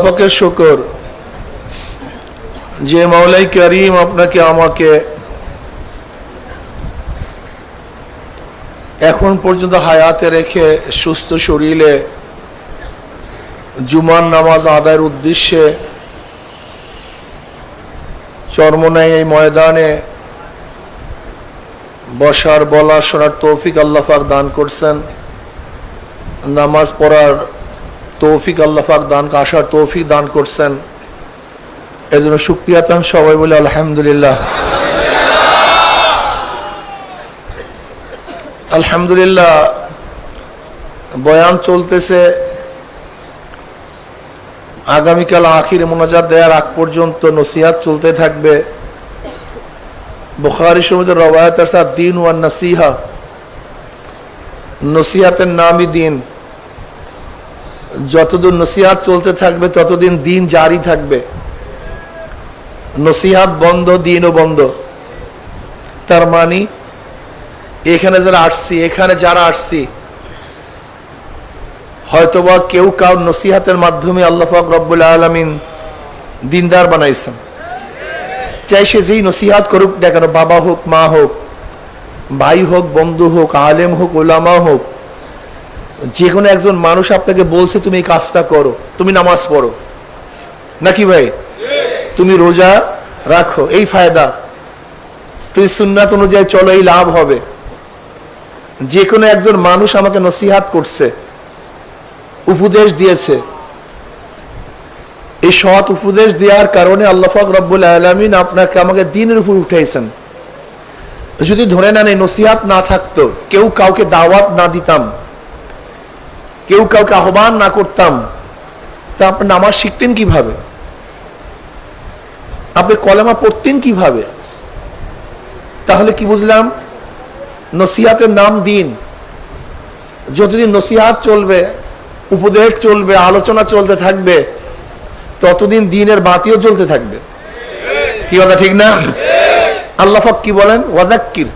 পাকের শুকর যে মাওলাই করিম আপনাকে আমাকে এখন পর্যন্ত হায়াতে রেখে সুস্থ শরীরে জুমার নামাজ আদায়ের উদ্দেশ্যে চরমনাই এই ময়দানে বসার বলা শোনার তৌফিক আল্লাহ পাক দান করছেন, নামাজ পড়ার তৌফিক আল্লাহ পাক দান আসার তৌফিক দান করছেন। এর জন্য শুকরিয়া তান সবাই বলে আলহামদুলিল্লাহ। আলহামদুলিল্লাহ। বয়ান চলতেছে, আগামীকাল আখির মোনাজাত দেওয়ার আগ পর্যন্ত নসিহাত চলতে থাকবে। বুখারী শরীফের রওয়ায়াত আছে দ্বীন ওয়ান নাসিহা, নসিহাতের নামই দিন। যতদিন নসিহাত চলতে থাকবে ততদিন দিন জারি থাকবে। নসিহাত বন্ধ, দিনও বন্ধ। তার মানে এখানে যারা আসছি হয়তোবা কেউ কাউ নসিহাতের মাধ্যমে আল্লাহ পাক রব্বুল আলামিন দিনদার বানাইছেন। চাই সে যেই নসিহাত করুক না কেন, বাবা হোক, মা হোক, ভাই হোক, বন্ধু হোক, আলেম হোক, ওলামা হোক, যে কোনো একজন মানুষ আপনাকে বলছে তুমি এই কাজটা করো, তুমি নামাজ পড়ো, নাকি ভাই? তুমি রোজা রাখো, এই ফায়দা। তুমি সুন্নাত অনুযায়ী চলো, এই লাভ হবে। যে কোনো একজন মানুষ আমাকে নসিহাত করছে, উপদেশ দিয়েছে, এই সৎ উপদেশ দেওয়ার কারণে আল্লাহ পাক রব্বুল আলামিন আপনাকে আমাকে দ্বীনের উপর উঠাইছেন। যদি ধরে নেন এই নসিহাত না থাকতো, কেউ কাউকে দাওয়াত না দিতাম, কেউ কাউকে আহ্বান না করতাম, তা আপনি নামাজ শিখতেন কিভাবে? আপনি কলেমা পড়তেন কিভাবে? তাহলে কি বুঝলাম? নসিহাতের নাম দিন। যতদিন নসিহাত চলবে, উপদেশ চলবে, আলোচনা চলতে থাকবে, ততদিন দিনের বাতিও জ্বলতে থাকবে। কি কথা ঠিক না? আল্লাহ পাক কি বলেন? ওয়াযাক্কির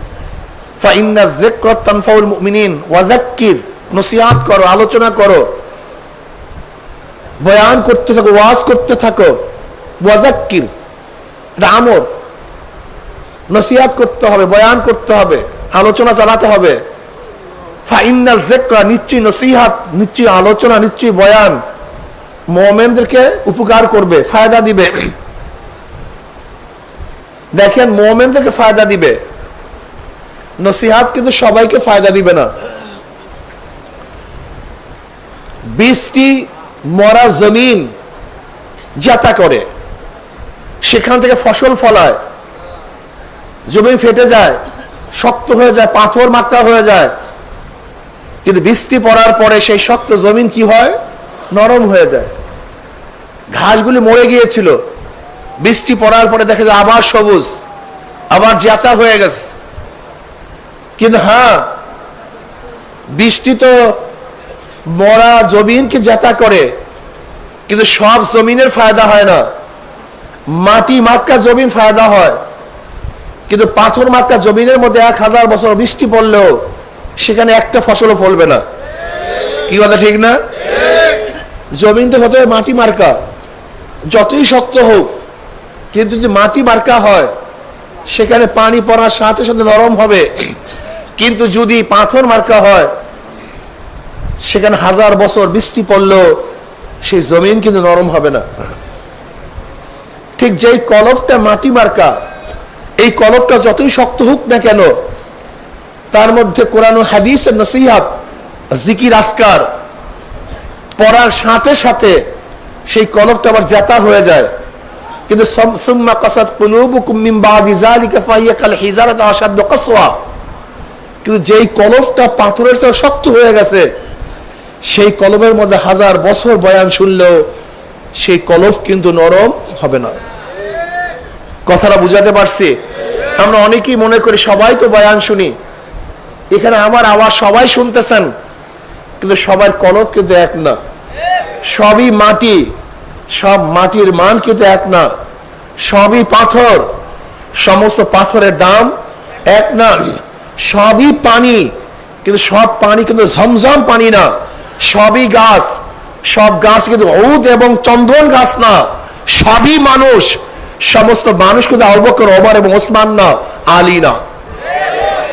ফাইন্না যিকরা তানফাউল মুমিনিন। ওয়াযাক্কির, নসিহাত করো, আলোচনা করো, বয়ান করতে থাকো, ওয়াজ করতে থাকো। ওয়াযাক্কির, এটা আমর। নসিহাত করতে হবে, বয়ান করতে হবে, আলোচনা চালাতে হবে। ফাইন্না যিকরা, নিশ্চয়ই নসিহাত, নিশ্চয়ই আলোচনা, নিশ্চয়ই বয়ান মুমিনদেরকে উপকার করবে, ফায়দা দিবে। দেখেন, মুমিনদেরকে ফায়দা দিবে, নসিহাত কিন্তু সবাইকে ফায়দা দিবে না। 20টি মরা জমিন যাতা করে, সেখান থেকে ফসল ফলায়, জমি ফেটে যায়, শক্ত হয়ে যায়, পাথর মাক্কা হয়ে যায়, কিন্তু বৃষ্টি পড়ার পরে সেই শক্ত জমিন কি হয়? নরম হয়ে যায়। ঘাসগুলি মরে গিয়েছিল, বৃষ্টি পড়ার পরে দেখা যায় আবার সবুজ, আবার জাতা হয়ে গেছে। কিন্তু হ্যাঁ, বৃষ্টি তো মরা জমিনকে জাতা করে, কিন্তু সব জমিনের ফায়দা হয় না। মাটি মাক্কা জমিন ফায়দা হয়, কিন্তু পাথর মাক্কা জমিনের মধ্যে 1000 বছর বৃষ্টি পড়লেও সেখানে একটা ফসলও ফলবে না। কি কথা ঠিক না? জমিন তো হতে মাটি মার্কা, যতই শক্ত হোক, কিন্তু যে মাটি মার্কা হয় সেখানে পানি পড়ার সাথে সাথে নরম হবে। কিন্তু যদি পাথর মার্কা হয়, সেখানে 1000 বছর বৃষ্টি পড়লেও সেই জমিন কিন্তু নরম হবে না। ঠিক যেই কলবটা মাটি মার্কা, এই কলবটা যতই শক্ত হোক না কেন, তার মধ্যে কোরআন ও হাদিসের নসিহত, জিকির, আজকার পড়ার সাথে সাথে সেই কলবটা আবার জাতা হয়ে যায়। কিন্তু সুম্মা কাসাত কুলুবুকুম মিন বাদি যালিকা ফাহিয়া কাল হিজারাতি আশাদ্দু কাসওয়া, কিন্তু যেই কলবটা পাথরের চেয়ে শক্ত হয়ে গেছে, সেই কলবের মধ্যে 1000 বছর বয়ান শুনলেও সেই কলব কিন্তু নরম হবে না। কথাটা বুঝাতে পারছি? আমরা অনেকেই মনে করি সবাই তো বয়ান শুনি, এখানে আমার আওয়াজ সবাই শুনতেছেন, কিন্তু সবার কলব কিন্তু এক না। সবই মাটি, সব মাটির মান কিন্তু এক না। সবই পাথর, সমস্ত পাথরের দাম এক না। সবই পানি, কিন্তু সব পানি কিন্তু ঝমঝম পানি না। সবই গাছ, সব গাছ কিন্তু ঔদ এবং চন্দন গাছ না, সবই মানুষ। সমস্ত মানুষ কিন্তু আবু বকর, ওমর এবং ওসমান না, আলী না।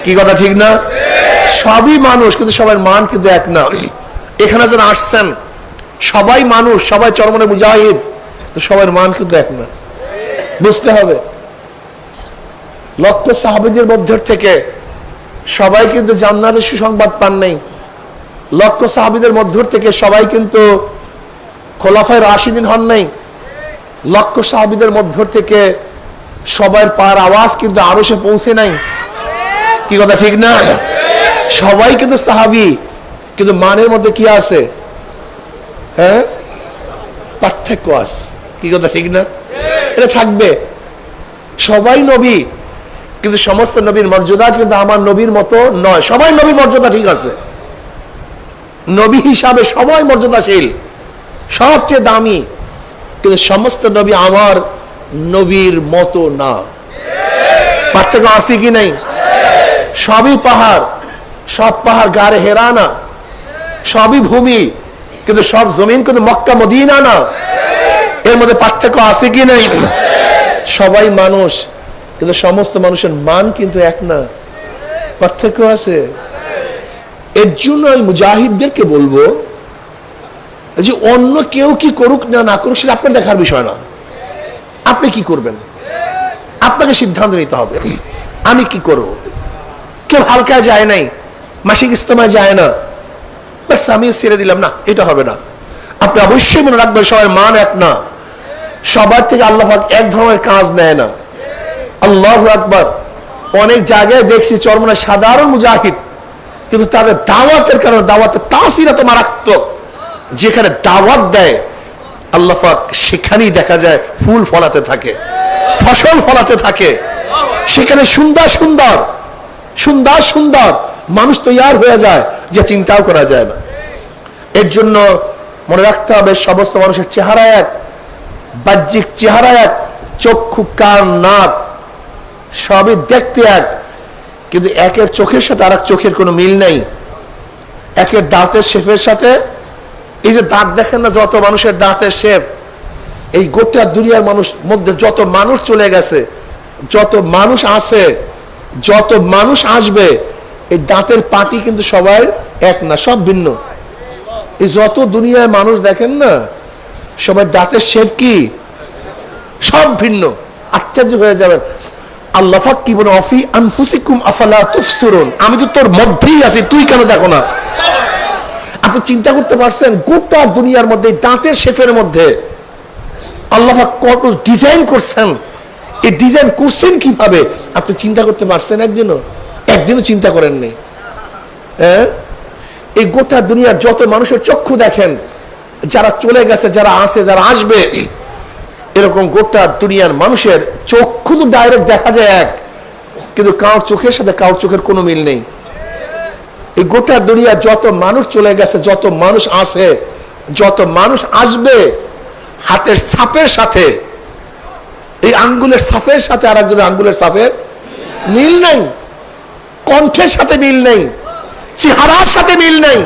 কি কথা ঠিক না? সবই মানুষ, কিন্তু সবার মান কিন্তু এক না। এখানে যারা আসছেন সবাই মানুষ, সবাই চরমনে মুজাহিদ, সবার মান কিন্তু এক না, বুঝতে হবে। লক্ষ সাহাবীদের মধ্যে থেকে সবাই কিন্তু জান্নাতের সুসংবাদ পান নাই। লক্ষ সাহাবীদের মধ্য থেকে সবাই কিন্তু খোলাফায়ে রাশিদিন হন নাই। লক্ষ সাহাবীদের মধ্য থেকে সবার পার আওয়াজ কিন্তু আরশে পৌঁছে নাই। কি কথা ঠিক না? সবাই কিন্তু সাহাবী, কিন্তু মানের মধ্যে কি আছে? হ্যাঁ, পার্থক্য আছে। কি কথা ঠিক না? এটা থাকবে। সবাই নবী, কিন্তু সমস্ত নবীর মর্যাদা কিন্তু আমার নবীর মতো নয়। সবাই নবীর মর্যাদা ঠিক আছে, নবী হিসাবে সবাই মর্যাদাশীল, সবচেয়ে দামি, কিন্তু সমস্ত নবী আমার নবীর মতো না। পার্থক্য আছে কি নাই? সবই পাহাড়, সব পাহাড় গাড়ে হেরা না, সবই ভূমি, কিন্তু সব জমিন কিন্তু মক্কা মদিনা না। এর মধ্যে পার্থক্য আছে কি নাই? সবাই মানুষ, কিন্তু সমস্ত মানুষের মান কিন্তু এক না, পার্থক্য আছে। এর জন্য আমি মুজাহিদদেরকে বলবো যে অন্য কেউ কি করুক না না করুক সেটা আপনার দেখার বিষয় না। আপনি কি করবেন আপনাকে সিদ্ধান্ত নিতে হবে। আমি কি করব? কেউ হালকায় যায় নাই, মাসিক ইজতেমায় যায় না, ব্যাস আমিও ছেড়ে দিলাম, না, এটা হবে না। আপনি অবশ্যই মনে রাখবেন সবার মান এক না, সবার থেকে আল্লাহ পাক এক ধরনের কাজ নেয় না। আল্লাহু আকবার। অনেক জায়গায় দেখছি চরমনে সাধারণ মুজাহিদ, কিন্তু তাদের দাওয়াতের কারণে দাওয়াতের তাসির এত মারাত্মক, যেখানে দাওয়াত দেয় আল্লাহ পাক সেখানেই দেখা যায় ফুল ফলাতে থাকে, ফসল ফলাতে থাকে। সেখানে সুন্দর সুন্দর সুন্দর সুন্দর মানুষ তৈয়ার হয়ে যায়, যা চিন্তাও করা যায় না। এর জন্য মনে রাখতে হবে সমস্ত মানুষের চেহারা এক, বাহ্যিক চেহারা এক, চক্ষু কান নাক সবই দেখতে এক, কিন্তু একের চোখের সাথে আর এক চোখের কোনো মিল নেই। একের দাঁতের শেপের সাথে, এই যে দাঁত দেখেন না, যত মানুষের দাঁতের শেপ, এই গোটা দুনিয়ার মানুষ মধ্যে যত মানুষ চলে গেছে, যত মানুষ আছে, যত মানুষ আসবে, এই দাঁতের পাটি কিন্তু সবাই এক না, সব ভিন্ন। এই যত দুনিয়ায় মানুষ দেখেন না, সবার দাঁতের শেপ কি সব ভিন্ন। আশ্চর্য হয়ে যাবেন। আল্লাহ পাক কি বলে, অফি আনফুসিকুম আফালা তুবসিরুন, আমি তো তোর মধ্যেই আছি, তুই কেন দেখো না? আপনি চিন্তা করতে পারছেন গোটা দুনিয়ার মধ্যে দাঁতের শেপের মধ্যে আল্লাহ পাক কত ডিজাইন করছেন? এই ডিজাইন করছেন কিভাবে আপনি চিন্তা করতে পারছেন? একদিনও চিন্তা করেননি। হ্যাঁ, এই গোটা দুনিয়ার যত মানুষের চক্ষু দেখেন, যারা চলে গেছে, যারা আছে, যারা আসবে, এরকম গোটা দুনিয়ার মানুষের চক্ষু তো ডাইরেক্ট দেখা যায় এক, কিন্তু কারোর চোখের সাথে কারোর চোখের কোনো মিল নেই। এই গোটা দুনিয়া যত মানুষ চলে গেছে, যত মানুষ আছে, যত মানুষ আসবে, হাতের ছাপের সাথে, এই আঙ্গুলের ছাপের সাথে আর একজনের আঙ্গুলের ছাপের মিল নেই, কণ্ঠের সাথে মিল নেই, চেহারার সাথে মিল নেই।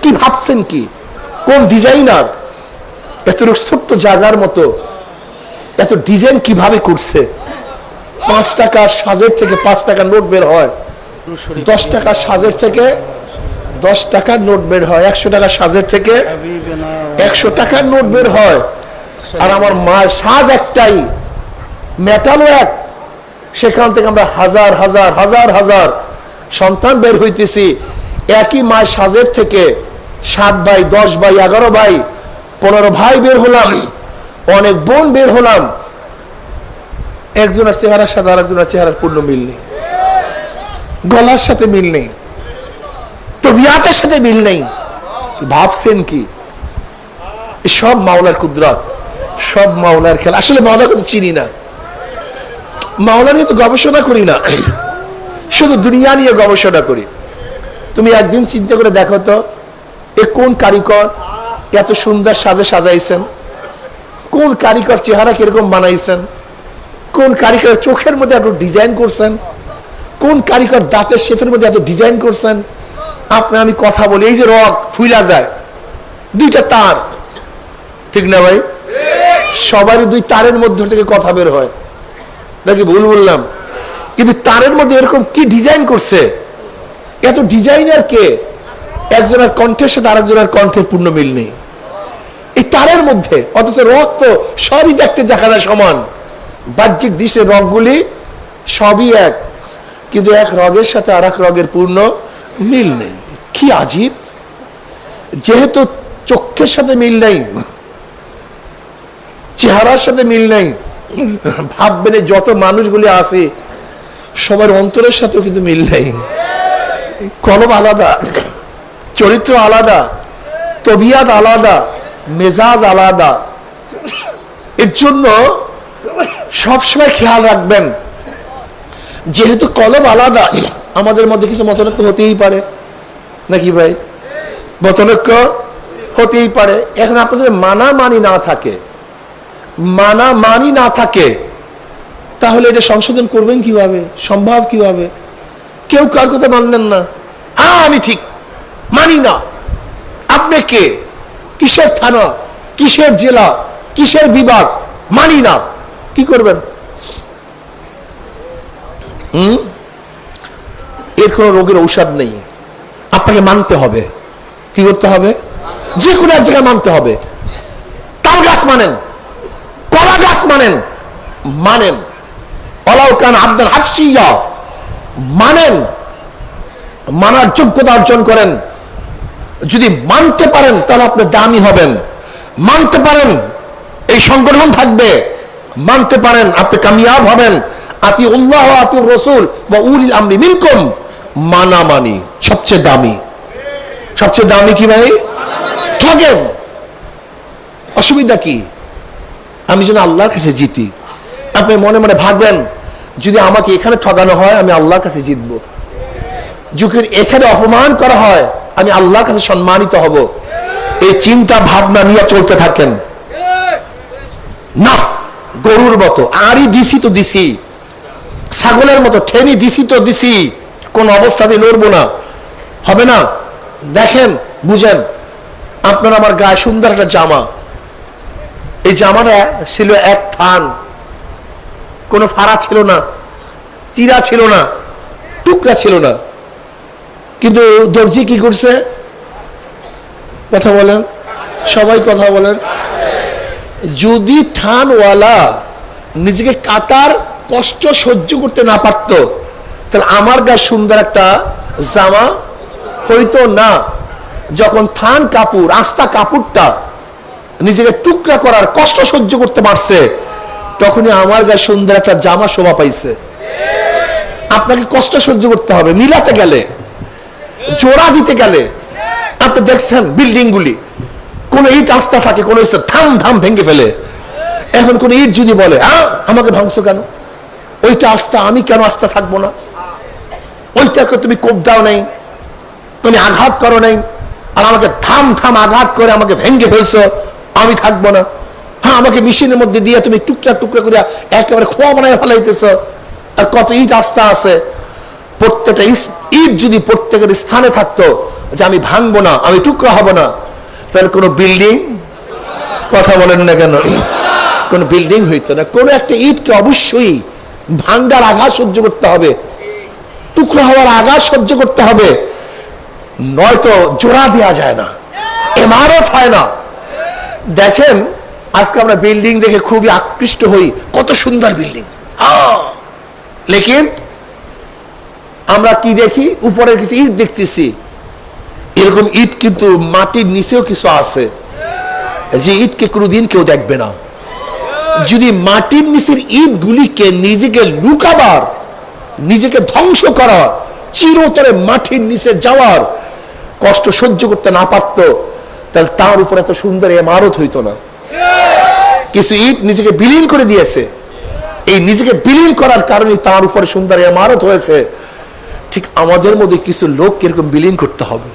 কি ভাবছেন? কি কোন ডিজাইনার এত ছোট্ট জায়গার মতো এত ডিজাইন কিভাবে করছে? 5 টাকার সাজের থেকে 5 টাকার নোট বের হয়, 10 টাকার সাজের থেকে 10 টাকার নোট বের হয়, 100 টাকার সাজের থেকে 100 টাকার নোট বের হয়। আর আমার মায়ের সাজ একটাই, মেটালও এক, সেখান থেকে আমরা হাজার হাজার হাজার হাজার সন্তান বের হইতেছি। একই মায়ের সাজের থেকে 7 ভাই, 10 ভাই, 11 ভাই, 15 ভাই বের হলাম, অনেক বোন বের হলাম। একজনের চেহারার সাথে আর একজনের চেহারার পূর্ণ মিল নেই, গলার সাথে মিল নেই, তবিয়াতের সাথে মিল নেই। ভাবছেন কি? সব মাওলার কুদরত, সব মাওলার খেলা। আসলে মাওলাকে তো চিনি না, মাওলা নিয়ে তো গবেষণা করি না, শুধু দুনিয়া নিয়ে গবেষণা করি। তুমি একদিন চিন্তা করে দেখো তো, এ কোন কারিগর এত সুন্দর সাজে সাজাইছেন? কোন কারিগর চেহারা কিরকম বানাইছেন? কোন কারিগর চোখের মধ্যে এত ডিজাইন করছেন? কোন কারিগর দাঁতের শেপের মধ্যে এত ডিজাইন করছেন? আপনি আমি কথা বলি, এই যে রক ফুইলা যায়, দুইটা তার, ঠিক না ভাই? সবারই দুই তারের মধ্যে থেকে কথা বের হয়, নাকি ভুল বললাম? কিন্তু তারের মধ্যে এরকম কি ডিজাইন করছে, এত ডিজাইনার কে? একজনের কণ্ঠের সাথে আরেকজনের কণ্ঠের পূর্ণ মিল নেই এই তারের মধ্যে, অথচ রক্ত সবই দেখতে দেখা যায় সমান, বাহ্যিক দৃশ্যের রগগুলি সবই এক, কিন্তু এক রগের সাথে আর এক রগের পূর্ণ মিল নেই। কি আজীব! যেহেতু চোখের সাথে মিল নেই, চেহারার সাথে মিল নেই, ভাববেন যত মানুষগুলি আছে সবার অন্তরের সাথেও কিন্তু মিল নেই। কলব আলাদা, চরিত্র আলাদা, তবিয়াত আলাদা, মেজাজ আলাদা। এর জন্য সবসময় খেয়াল রাখবেন, যেহেতু কলব আলাদা, আমাদের মধ্যে কিছু মতনৈক্য হতেই পারে, নাকি ভাই? মতনৈক্য হতেই পারে। এখন আপনাদের মানামানি না থাকে, তাহলে এটা সংশোধন করবেন কিভাবে? সম্ভব কিভাবে? কেউ কার কথা মানলেন না, আমি ঠিক মানি না। আপনি কে? কিসের থানা, কিসের জেলা, কিসের বিভাগ? মানি না। কি করবেন? এর কোন রোগের ঔষধ নেই, আপনাকে মানতে হবে। কি করতে হবে? যে কোনো এক জায়গায় মানতে হবে। তাল গাছ মানেন, কলা গাছ মানেন, অলাউকান আব্দাল হাফসিয়া মানেন, মানার যোগ্যতা অর্জন করেন। যদি মানতে পারেন তাহলে আপনি দামি হবেন, মানতে পারেন এই সংগঠন থাকবে, মানতে পারেন আপনি কামিয়াব হবেন। আতিউল্লাহ আতিউর রাসূল ওয়া উলিল আমরি মিনকুম। মানামানি সবচেয়ে দামি কি ভাই? ঠকেন, অসুবিধা কি? আমি যেন আল্লাহর কাছে জিতি। আপনি মনে মনে ভাববেন, যদি আমাকে এখানে ঠকানো হয় আমি আল্লাহর কাছে জিতবো, যদি এখানে অপমান করা হয় আমি আল্লাহর কাছে সম্মানিত হব। এই চিন্তা ভাবনা নিয়ে চলতে থাকেন না। গরুর মতো আরই দিছি তো দিছি, ছাগলের মতো ঠেনি দিছি তো দিছি, কোন অবস্থাতে লড়বো না, হবে না। দেখেন, বুঝেন, আপনার আমার গায়ে সুন্দর একটা জামা, এই জামাটা ছিল এক থান, কোনো ফাড়া ছিল না, চিরা ছিল না, টুকরা ছিল না, কিন্তু দর্জি কি করছে? কথা বলেন, সবাই কথা বলেন। যদি থানওয়ালা নিজেকে কাটার কষ্ট সহ্য করতে না পারত, তাহলে আমার গায়ে সুন্দর একটা জামা হইতো না। যখন থান কাপড়, আস্তা কাপড়টা নিজেকে টুকরা করার কষ্ট সহ্য করতে পারছে, তখনই আমার গায়ে সুন্দর একটা জামা শোভা পাইছে। আপনাকে কষ্ট সহ্য করতে হবে, মিলাতে গেলে, জোড়া দিতে গেলে। আপনি দেখছেন বিল্ডিং গুলি, কোন ইট আস্তা থাকে, কোন থাম থাম ভেঙে ফেলে। এখন কোন ইট যদি বলে আমাকে ভাঙছো কেন, ওইটা আস্তা, আমি কেন আস্তা থাকবো না? ওইটাকে তুমি কোপ দাও নাই, তুমি আঘাত করো নাই, আর আমাকে থাম থাম আঘাত করে আমাকে ভেঙে ফেলছো, আমি থাকবো না। আমাকে মেশিনের মধ্যে দিয়ে তুমি টুকরা টুকরা করে একেবারে খোয়া বানায় ফেলাইতেছ। আর কত ইট আস্তা আছে, প্রত্যেকটা ইট যদি প্রত্যেকের স্থানে থাকতো যে আমি ভাঙবো না, আমি টুকরা হব না, তাহলে কোনো বিল্ডিং, কথা বলেন না কেন, কোন বিল্ডিং হইতো না। কোন একটা ইটকে অবশ্যই ভাঙ্গার আঘাত সহ্য করতে হবে, টুকরা হওয়ার আঘাত সহ্য করতে হবে, নয়তো জোড়া দেওয়া যায় না, ইমারত হয় না। দেখেন, আজকে আমরা বিল্ডিং দেখে খুবই আকৃষ্ট হই, কত সুন্দর বিল্ডিং, লেকিন আমরা কি দেখি? উপরে কিছু ইট দেখতেছি। এরকম ইট কিন্তু মাটির নিচেও কিছু আছে, যে ইটকে কোনোদিন কেউ দেখবে না। যদি মাটির নিচের ইট গুলিকে নিজেকে লুকাবার, নিজেকে ধ্বংস করা, চিরতরে মাটির নিচে যাওয়ার কষ্ট সহ্য করতে না পারত, তাহলে তার উপর এত সুন্দর ইমারত হইতো না। কিছু ইট নিজেকে বিলীন করে দিয়েছে, এই নিজেকে বিলীন করার কারণে তার উপরে সুন্দর ইমারত হয়েছে। ঠিক আমাদের মধ্যে কিছু লোক এরকম বিলীন করতে হবে।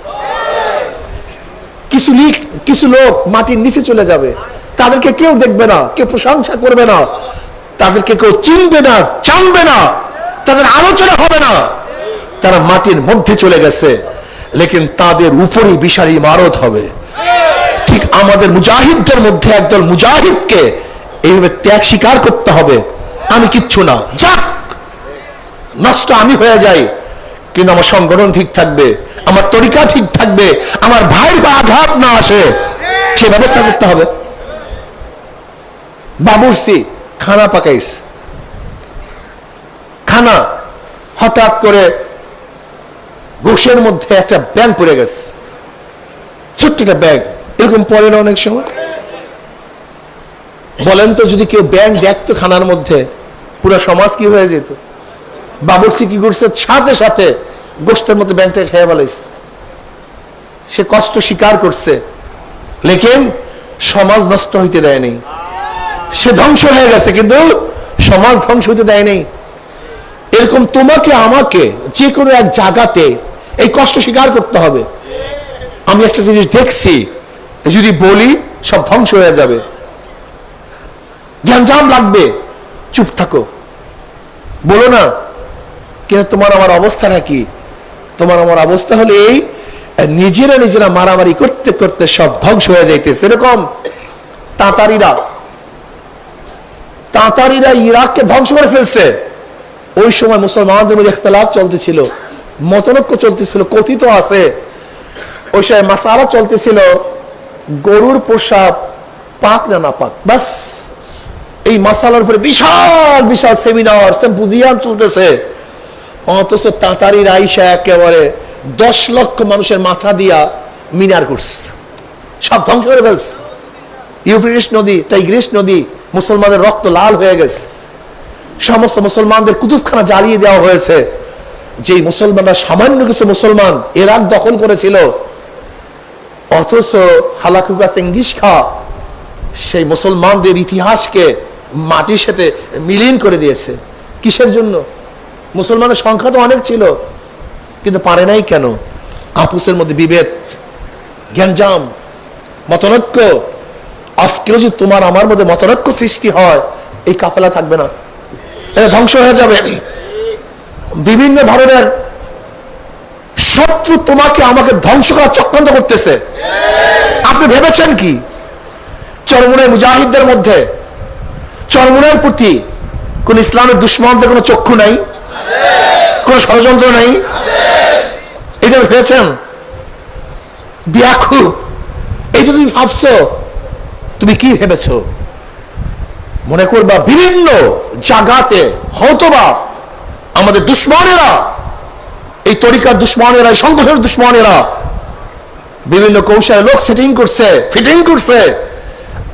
কিছু লোক মাটির নিচে চলে যাবে, তাদেরকে কেউ দেখবে না, কেউ প্রশংসা করবে না, তাদেরকে কেউ চিনবে না, জানবে না, তাদের আলোচনা হবে না। তারা মাটির মধ্যে চলে গেছে, লেকিন তাদের উপরই বিশাল ইমারত হবে। ঠিক আমাদের মুজাহিদদের মধ্যে একদল মুজাহিদকে এইভাবে ত্যাগ স্বীকার করতে হবে, আমি কিচ্ছু না, যাক নষ্ট আমি হয়ে যাই, কিন্তু আমার সংগঠন ঠিক থাকবে, আমার তরিকা ঠিক থাকবে, আমার ভাইয়ের বা আঘাত না আসে, সে ব্যবস্থা করতে হবে। বাবুর্চি খানা পাকাইস, খানা হঠাৎ করে গোশের মধ্যে একটা ব্যাগ পড়ে গেছে, ছোট্ট একটা ব্যাগ, এরকম পড়ে না অনেক সময়? বলেন তো যদি কেউ ব্যাগ দেখতো খানার মধ্যে, পুরো সমাজ কি হয়ে যেত? বাবুর্চি কি করছে, সাথে সাথে গোষ্ঠের মধ্যে ব্যাংকটা খেয়ে ফেলাইছে। সে কষ্ট স্বীকার করছে, লেকিন সমাজ নষ্ট হইতে দেয়নি, সে ধ্বংস হয়ে গেছে কিন্তু সমাজ ধ্বংস হইতে দেয়নি। এরকম তোমাকে আমাকে যে কোনো এক জায়গাতে এই কষ্ট স্বীকার করতে হবে। আমি একটা জিনিস দেখছি, যদি বলি সব ধ্বংস হয়ে যাবে, জ্ঞানজাম লাগবে, চুপ থাকো, বলো না। কিন্তু তোমার আমার অবস্থাটা কি? তোমার আমার অবস্থা হলে এই, নিজেরা নিজেরা মারামারি করতে করতে সব ধ্বংস হয়ে যাইতেছে। এরকম তাতারিরা ইরাককে ধ্বংস করে ফেলছে। ওই সময় মুসলমানদের মধ্যে ইখতিলাফ চলতেছিল, মতনৈক্য চলতেছিল, কথিত আছে ওই সময় মাসালা চলতেছিল গরুর পোশাক পাক না না পাক, বাস এই মাসালার উপরে বিশাল বিশাল সেমিনার সিম্পোজিয়াম চলতেছে। অথচ তাতারির আইসা একেবারে 10 লক্ষ মানুষের মাথা দিয়া মিনার করছে, সব ধ্বংস করে ফেলছে। ইউফ্রেটিস নদী, টাইগ্রিস নদী, মুসলমানদের রক্ত লাল হয়ে গেছে, সমস্ত মুসলমানদের কুতুবখানা জ্বালিয়ে দেওয়া হয়েছে। যেই মুসলমানরা সামান্য কিছু মুসলমান ইরাক দখল করেছিল, অথচ হালাকুকা চেঙ্গিস খা সেই মুসলমানদের ইতিহাসকে মাটির সাথে মিলিন করে দিয়েছে। কিসের জন্য? মুসলমানের সংখ্যা তো অনেক ছিল, কিন্তু পারে নাই কেন? আপুসের মধ্যে বিভেদ, জ্ঞানজাম, মতনৈক্য। আজকেও যদি তোমার আমার মধ্যে মতনৈক্য সৃষ্টি হয়, এই কাফেলা থাকবে না, এটা ধ্বংস হয়ে যাবে। বিভিন্ন ধরনের শত্রু তোমাকে আমাকে ধ্বংস করার চক্রান্ত করতেছে। আপনি ভেবেছেন কি চরমুনায় মুজাহিদদের মধ্যে, চরমুনার প্রতি কোন ইসলামের দুশ্মনদের কোন চক্ষু নাই, কোন ষড়যন্ত্র নাই? এটা ভেবেছেন? বিয়াকুব, এইটা তুমি ভাবছো? তুমি কি ভেবেছো? মনে করবা বিভিন্ন জায়গাতে হয়তোবা আমাদের দুশ্মনেরা, এই তরিকার দুশ্মনেরা, এই সংগঠনের দুশ্মনেরা বিভিন্ন কৌশলে লোক সেটিং করছে, ফিটিং করছে,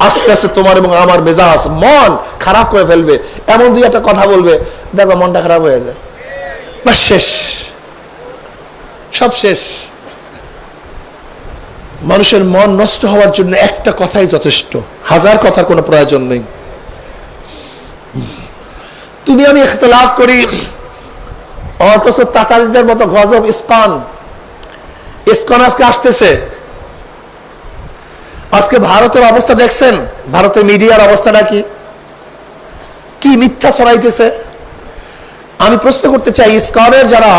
আস্তে আস্তে তোমার এবং আমার মেজাজ মন খারাপ করে ফেলবে। এমন দুই একটা কথা বলবে, দেখবা মনটা খারাপ হয়ে যায়, বাস শেষ, সব শেষ। মানুষের মন নষ্ট হওয়ার জন্য একটা কথাই যথেষ্ট, হাজার কথার কোনো প্রয়োজন নেই। তুমি আমি ইখতিলাফ করি, অথচ তাতারিদের মতো গজব ইসকন আজকে আসতেছে। আজকে ভারতের অবস্থা দেখছেন, ভারতের মিডিয়ার অবস্থাটা কি? কি মিথ্যা ছড়াইতেছে। আমি প্রশ্ন করতে চাই, ইসকনের যারা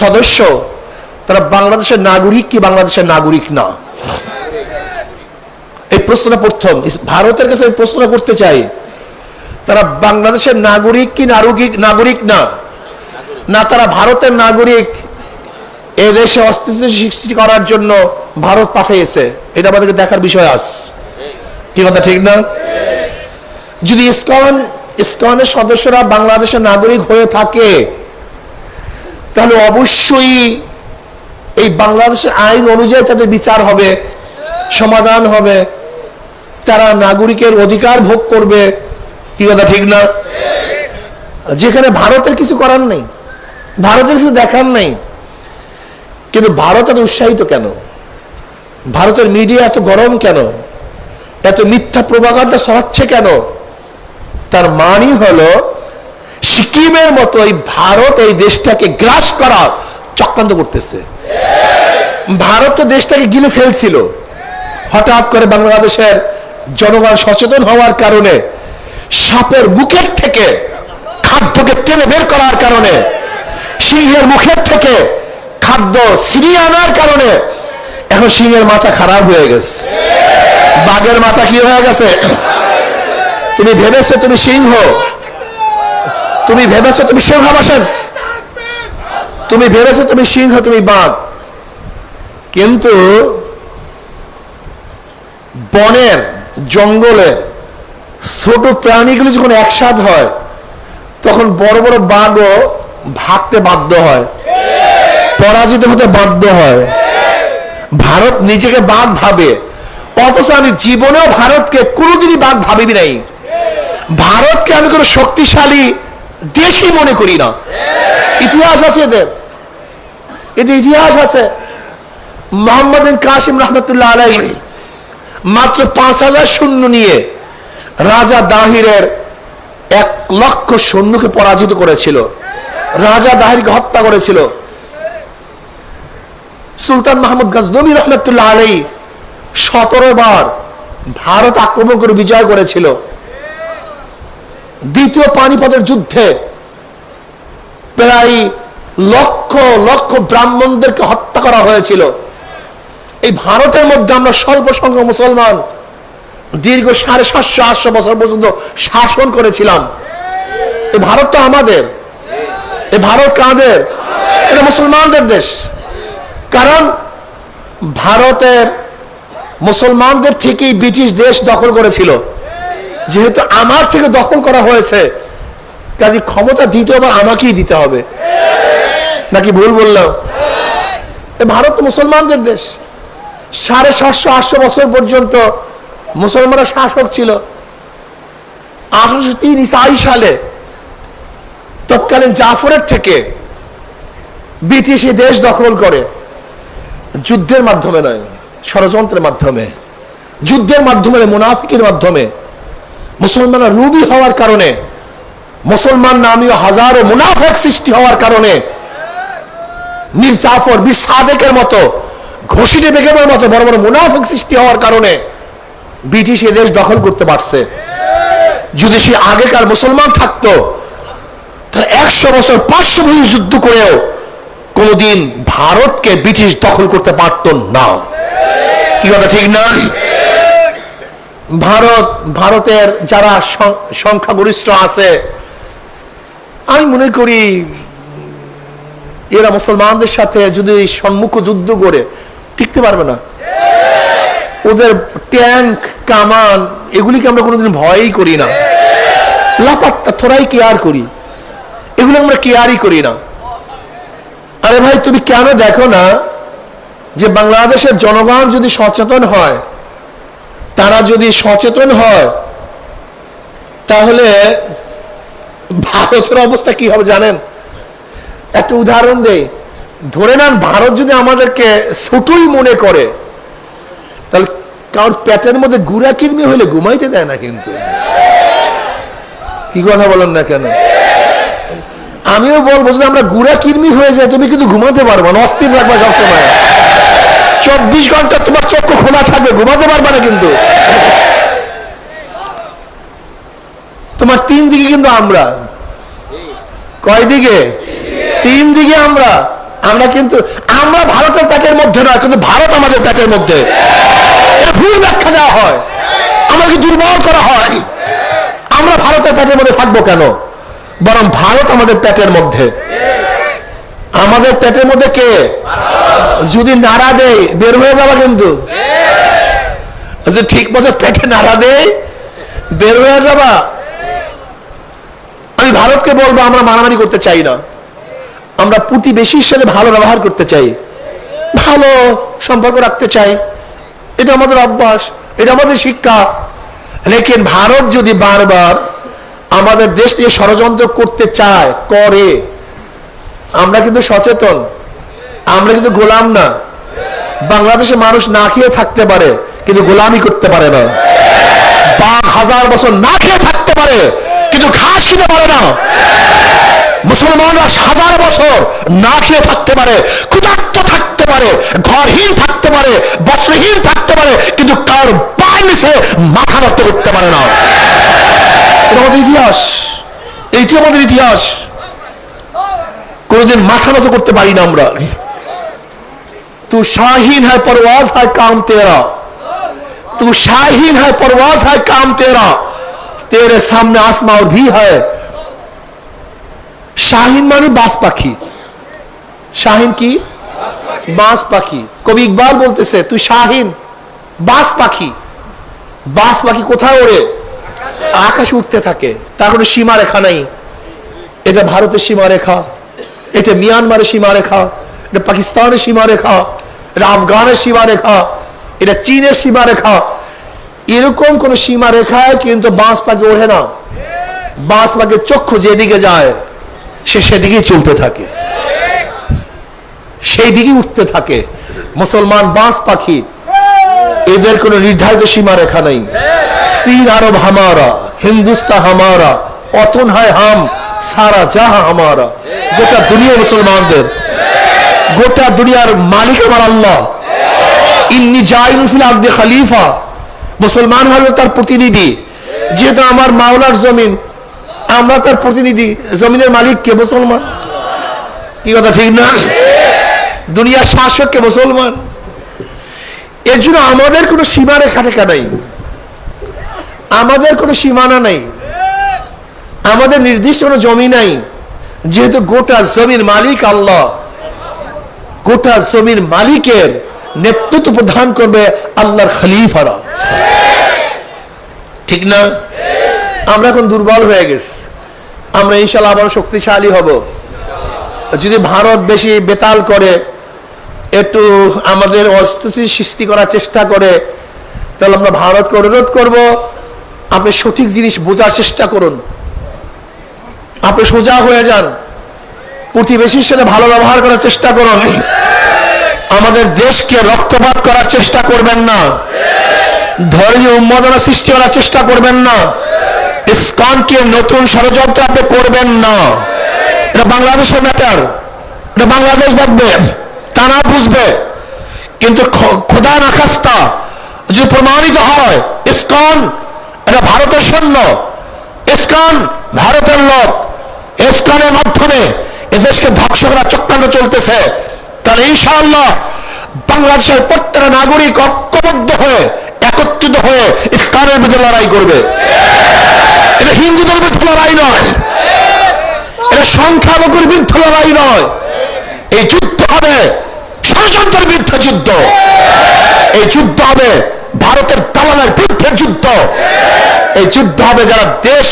সদস্য তারা বাংলাদেশের নাগরিক কি বাংলাদেশের নাগরিক না? এই প্রশ্নটা প্রথম ভারতের কাছে আমি প্রশ্ন করতে চাই, তারা বাংলাদেশের নাগরিক কি নাগরিক না? না তারা ভারতের নাগরিক, এদেশে অস্তিত্ব সৃষ্টি করার জন্য ভারত পাঠিয়েছে? এটা আমাদেরকে দেখার বিষয় আছে, কি কথা ঠিক না? যদি ইসকনের সদস্যরা বাংলাদেশের নাগরিক হয়ে থাকে, তাহলে অবশ্যই এই বাংলাদেশের আইন অনুযায়ী তাদের বিচার হবে, সমাধান হবে, তারা নাগরিকের অধিকার ভোগ করবে, কি কথা ঠিক না? যেখানে ভারতের কিছু করার নেই, ভারতের কিছু দেখার নেই, কিন্তু ভারত এত উৎসাহিত কেন? ভারতের মিডিয়া এত গরম কেন? এত মিথ্যা প্রোপাগান্ডা ছড়াচ্ছে কেন? তার মানই হলো সিকিমের মতো এই ভারত এই দেশটাকে গ্রাস করার চক্রান্ত করতেছে। ভারত তো দেশটাকে গিলে ফেলছিল, হঠাৎ করে বাংলাদেশের জনগণ সচেতন হওয়ার কারণে, সাপের মুখের থেকে খাদ্যকে টেনে বের করার কারণে, সিংহের মুখের থেকে খাদ্য ছিনিয়ে আনার কারণে এখন সিংহের মাথা খারাপ হয়ে গেছে। বাঘের মাথা কি হয়ে গেছে? তুমি ভেবেছো তুমি সিংহ, তুমি ভেবেছো তুমি সিংহাসন, তুমি ভেবেছো তুমি সিংহ, তুমি বাঘ। কিন্তু বনের জঙ্গলের ছোট প্রাণীগুলো যখন একসাথ হয় তখন বড় বড় বাঘও ভাগতে বাধ্য হয়, পরাজিত হতে বাধ্য হয়। ভারত নিজেকে বাঘ ভাবে, অথচ আমি জীবনেও ভারতকে কোনোদিনই বাঘ ভাবিবি নাই। ভারতকে আমি কোনো শক্তিশালী দেশই মনে করি না। ইতিহাস আছে এদের, এদের ইতিহাস আছে। মোহাম্মদ বিন কাসিম রহমতুল্লাহ আলাইহি মাত্র 5000 সৈন্য নিয়ে রাজা দাহিরের 1,00,000 সৈন্যকে পরাজিত করেছিল, রাজা দাহিরকে হত্যা করেছিল। সুলতান মাহমুদ গজনবী রহমতুল্লাহ আলাইহি 17 বার ভারত আক্রমণ করে বিজয় করেছিল। দ্বিতীয় পানিপথের যুদ্ধে প্রায় লক্ষ লক্ষ ব্রাহ্মণদেরকে হত্যা করা হয়েছিল। এই ভারতের মধ্যে আমরা স্বল্প সংখ্যক মুসলমান দীর্ঘ 750-800 বছর পর্যন্ত শাসন করেছিলাম। এই ভারত তো আমাদের, এই ভারত কাদের? এটা মুসলমানদের দেশ। কারণ ভারতের মুসলমানদের থেকেই ব্রিটিশ দেশ দখল করেছিল। যেহেতু আমার থেকে দখল করা হয়েছে, কাজে ক্ষমতা দ্বিতীয়বার আমাকেই দিতে হবে, নাকি ভুল বললাম? ভারত তো মুসলমানদের দেশ। 750-800 বছর পর্যন্ত মুসলমানরা শাসক ছিল। 1803 ঈসাই সালে তৎকালীন জাফরের থেকে ব্রিটিশ এই দেশ দখল করে। যুদ্ধের মাধ্যমে নয়, ষড়যন্ত্রের মাধ্যমে, যুদ্ধের মাধ্যমে, মুনাফিকের মাধ্যমে। মুসলমানরা রুবি হওয়ার কারণে, মুসলমান নামীয় হাজারো মুনাফিক সৃষ্টি হওয়ার কারণে মীর জাফর, বীর সাদেকের মতো, ঘোষিনী বেগমের মতো বড় বড় মুনাফিক সৃষ্টি হওয়ার কারণে ব্রিটিশ এ দেশ দখল করতে পারছে। যদি সে আগেকার মুসলমান থাকতো তাহলে 100 বছর 500 বছর যুদ্ধ করেও কোনদিন ভারতকে ব্রিটিশ দখল করতে পারত না। কি কথা ঠিক না? ভারতের যারা সংখ্যাগরিষ্ঠ আছে, আমি মনে করি এরা মুসলমানদের সাথে যদি সম্মুখ যুদ্ধ করে টিকতে পারবে না। ওদের ট্যাঙ্ক, কামান, এগুলিকে আমরা কোনোদিন ভয়ই করি না। লাপাত্তা থোড়াই কেয়ার করি, এগুলো আমরা কেয়ারই করি না। আরে ভাই, তুমি কেন দেখো না যে বাংলাদেশের জনগণ যদি সচেতন হয়, তারা যদি সচেতন হয়, তাহলে ভারতের অবস্থা কি হবে জানেন? একটা উদাহরণ দেই। ধরে নেন ভারত যদি আমাদেরকে ছোটই মনে করে, তাহলে কারোর পেটের মধ্যে গুড়া কিরমি হইলে ঘুমাইতে দেয় না। কিন্তু কি কথা বলেন না কেন? আমিও বলবো, যদি আমরা গুড়া কিরমি হয়ে যায় তুমি কিন্তু ঘুমাতে পারবা না, অস্থির থাকবা সবসময়। 24 ঘন্টা তোমার চক্ষু খোলা থাকবে, ঘুমাতে পারবা না। কিন্তু তোমার 3 দিকে কিন্তু আমরা, কয় দিকে? 3 দিকে আমরা। কিন্তু আমরা ভারতের পেটের মধ্যে নয়, কিন্তু ভারত আমাদের পেটের মধ্যে। এটা ভুল ব্যাখ্যা দেওয়া হয়, আমাকে দুর্বল করা হয়। আমরা ভারতের পেটের মধ্যে থাকবো কেন? বরং ভারত আমাদের পেটের মধ্যে। আমাদের পেটের মধ্যে কে? যদি নাড়া দেয় বের হয়ে যাবা, কিন্তু যদি ঠিক মতো পেটে নাড়া দেয় বের হয়ে যাবা। আমি ভারতকে বলবো, আমরা মারামারি করতে চাই না, আমরা প্রতিবেশীর সাথে ভালো ব্যবহার করতে চাই, ভালো সম্পর্ক রাখতে চাই। এটা আমাদের অভ্যাস, এটা আমাদের শিক্ষা। লেকিন ভারত যদি বারবার আমাদের দেশ নিয়ে ষড়যন্ত্র করতে চায়, করে, আমরা কিন্তু সচেতন, আমরা কিন্তু গোলাম না। বাংলাদেশে মানুষ না খেয়ে থাকতে পারে, কিন্তু গোলামি করতে পারে না। বাঘ 1000 বছর না খেয়ে থাকতে পারে, কিন্তু ঘাস খেতে পারে না। মুসলমানরা 1000 বছর না খেয়ে থাকতে পারে, ক্ষুধার্ত থাকতে পারে, ঘরহীন থাকতে পারে, বস্ত্রহীন থাকতে পারে, কিন্তু কারোর পায়ের নিচে মাথা নত করতে পারে না। এটা আমাদের ইতিহাস, এইটি আমাদের ইতিহাস। কোনদিন মাথা নত করতে পারি না আমরা। তু শাহিন হ্যায় পরওয়াজ হ্যায় কাম তেরা, तू शाहीन है, परवाज है, काम तेरा, तेरे सामने आसमां और भी है। শাহিন মানে বাজ পাখি। শাহিন কি? বাজ পাখি। কবি ইকবাল বলতেছে তুই শাহিন, বাজ পাখি। বাজ পাখি কোথায় ওড়ে? আকাশে উঠতে থাকে, তার কোনো সীমারেখা নাই। এটা ভারতের সীমারেখা, এটা মিয়ানমারের সীমারেখা, এটা পাকিস্তানের সীমারেখা, এটা আফগানের সীমারেখা, এটা চীনের সীমারেখা। এরকম কোন সীমারেখায় কিন্তু বাজ পাখি ওঠে না। বাজ পাখির চক্ষু যেদিকে যায় সে সেদিকেই চলতে থাকে, সেই দিকে উঠতে থাকে। মুসলমান বাজ পাখি, এদের কোন নির্ধারিত সীমারেখা নেই। চীন আরব হামারা, হিন্দুস্তান হামারা, পতন হয় হাম, সারা জাহাঁ হামারা। গোটা দুনিয়া মুসলমানদের, গোটা দুনিয়ার মালিক আমার আল্লাহ। ইন্নী জাইলুন ফিল আরদি খলিফা, মুসলমান হলো তার প্রতিনিধি। যেহেতু আমার মাওলার জমিন, আমরা তার প্রতিনিধি। জমিনের মালিক কে? মুসলমান। কি কথা ঠিক না? দুনিয়ার শাসক কে? মুসলমান। এর জন্য আমাদের কোনো সীমারেখা রেখা নাই, আমাদের কোনো সীমানা নাই, আমাদের নির্দিষ্ট কোনো জমি নাই। যেহেতু গোটা জমির মালিক আল্লাহ, গোটা জমির মালিকের নেতৃত্ব প্রদান করবে আল্লাহর খলিফারা। ঠিক না? আমরা এখন দুর্বল হয়ে গেছি, আমরা ইনশাআল্লাহ আবার শক্তিশালী হব। যদি ভারত বেশি বেতাল করে, একটু আমাদের অস্থিতি সৃষ্টি করার চেষ্টা করে, তাহলে আমরা ভারতকে অনুরোধ করব আপনি সঠিক জিনিস বোঝার চেষ্টা করুন, আপনি সোজা হয়ে যান, প্রতিবেশীর সাথে ভালো ব্যবহার করার চেষ্টা করুন। আমাদের দেশকে রক্তপাত করার চেষ্টা করবেন না, ধর্মীয় উন্মাদনা সৃষ্টি করার চেষ্টা করবেন না, ইসকনকে নতুন ষড়যন্ত্র আপনি করবেন না। এটা বাংলাদেশের ম্যাটার, এটা বাংলাদেশ দেখবে, তারা বুঝবে। কিন্তু খোদা না খাস্তা যদি প্রমাণিত হয় ইসকন এটা ভারতের সৈন্য, ইসকন ভারতের লোক, ইসকনের মাধ্যমে এদেশকে ধ্বংস করার চক্রান্ত চলতেছে, তাহলে ইনশাআল্লাহ বাংলাদেশের প্রত্যেকটা নাগরিক ঐক্যবদ্ধ হয়ে, একত্রিত হয়ে ইসকনের বিরুদ্ধে লড়াই করবে। এটা হিন্দুদের বিরুদ্ধে লড়াই নয়, এটা সংখ্যালঘুর বিরুদ্ধে লড়াই নয়। এই যুদ্ধ হবে ষড়যন্ত্রের বিরুদ্ধে যুদ্ধ, এই যুদ্ধ হবে ভারতের দালালের বিরুদ্ধে যুদ্ধ, এই যুদ্ধ হবে যারা দেশ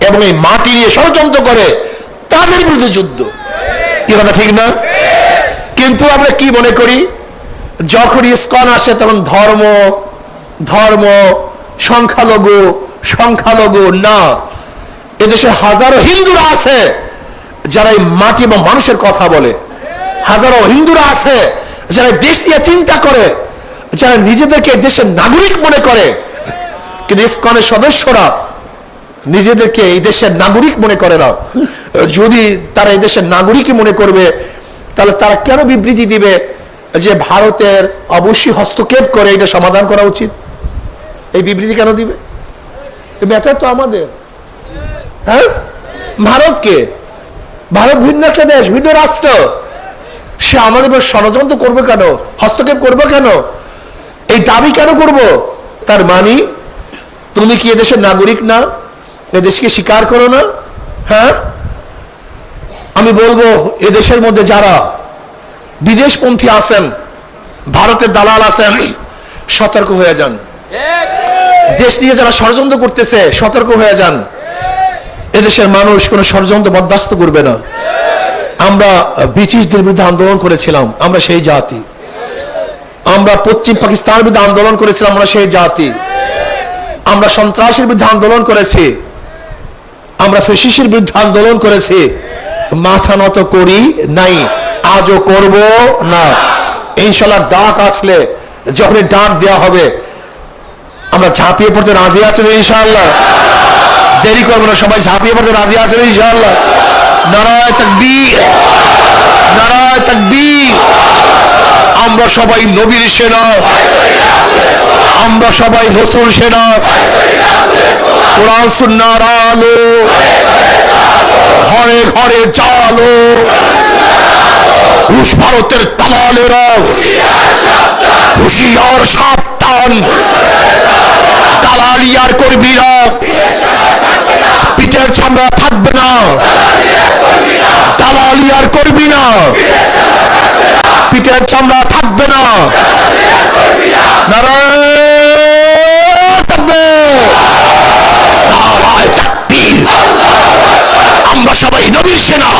এবং এই মাটি নিয়ে ষড়যন্ত্র করে তাদের বিরুদ্ধে যুদ্ধ। কি কথা ঠিক না? কিন্তু আমরা কি মনে করি, যখন ইসকন আসে তখন ধর্ম ধর্ম, সংখ্যালঘু সংখ্যালঘু না। এদেশে হাজারো হিন্দুরা আছে যারা এই মাটি এবং মানুষের কথা বলে, হাজারো হিন্দুরা আছে যারা দেশ নিয়ে চিন্তা করে, যারা নিজেদেরকে দেশের নাগরিক মনে করে। কিন্তু ইসকনের সদস্যরা নিজেদেরকে এই দেশের নাগরিক মনে করে না। যদি তারা এই দেশের নাগরিক মনে করবে, তাহলে তারা কেন বিবৃতি দিবে যে ভারতের অবশ্যই হস্তক্ষেপ করে এটা সমাধান করা উচিত? এই বিবৃতি কেন দিবে? ম্যাটার তো আমাদের। হ্যাঁ, ভারতকে, ভারত ভিন্ন একটা দেশ, ভিন্ন রাষ্ট্র, সে আমাদের ষড়যন্ত্র করবে কেন, হস্তক্ষেপ করবে কেন, এই দাবি কেন করব? তার মানে তুমি কি এদেশের নাগরিক না? এদেশকে স্বীকার করো না? হ্যাঁ, আমি বলবো এদেশের মধ্যে যারা বিদেশপন্থী আছেন, ভারতের দালাল আছেন, সতর্ক হয়ে যান। দেশ নিয়ে যারা ষড়যন্ত্র করতেছে সতর্ক হয়ে যান। এদেশের মানুষ কোন ষড়যন্ত্র বরদাস্ত করবে না। আমরা ব্রিটিশদের বিরুদ্ধে আন্দোলন করেছিলাম, আমরা সেই জাতি। আমরা পশ্চিম পাকিস্তানের বিরুদ্ধে আন্দোলন করেছিলাম, আমরা সেই জাতি। আমরা সন্ত্রাসের বিরুদ্ধে আন্দোলন করেছি, আমরা ফ্যাসিস্টের বিরুদ্ধে আন্দোলন করেছি, মাথা নত করি নাই, আজও করব না। ইনশাআল্লাহ ডাক আসলে, যখন ডাক দেওয়া হবে আমরা ঝাঁপিয়ে পড়তে রাজি আছেন ইনশাআল্লাহ? দেরি করবো না, সবাই ঝাঁপিয়ে পড়তে রাজি আছেন ইনশাআল্লাহ? নারায়ে তাকবীর, নারায়ে তাকবীর। আমরা সবাই নবীর সেনা, আমরা সবাই রাসূল সেনা, কোরআন সুন্নাহর আলো ঘরে ঘরে চালো। রুশ ভারতের দালালেরা হুঁশিয়ার সাবধান, শয়তান, দালালি আর করবি না, পিঠের চামড়া থাকবে না, দালালি আর করবি না, পিঠের চামড়া থাকবে না। নারায়ে তাকবীর, নারায়ে তাকবীর। আমরা সবাই নবীর সেনা,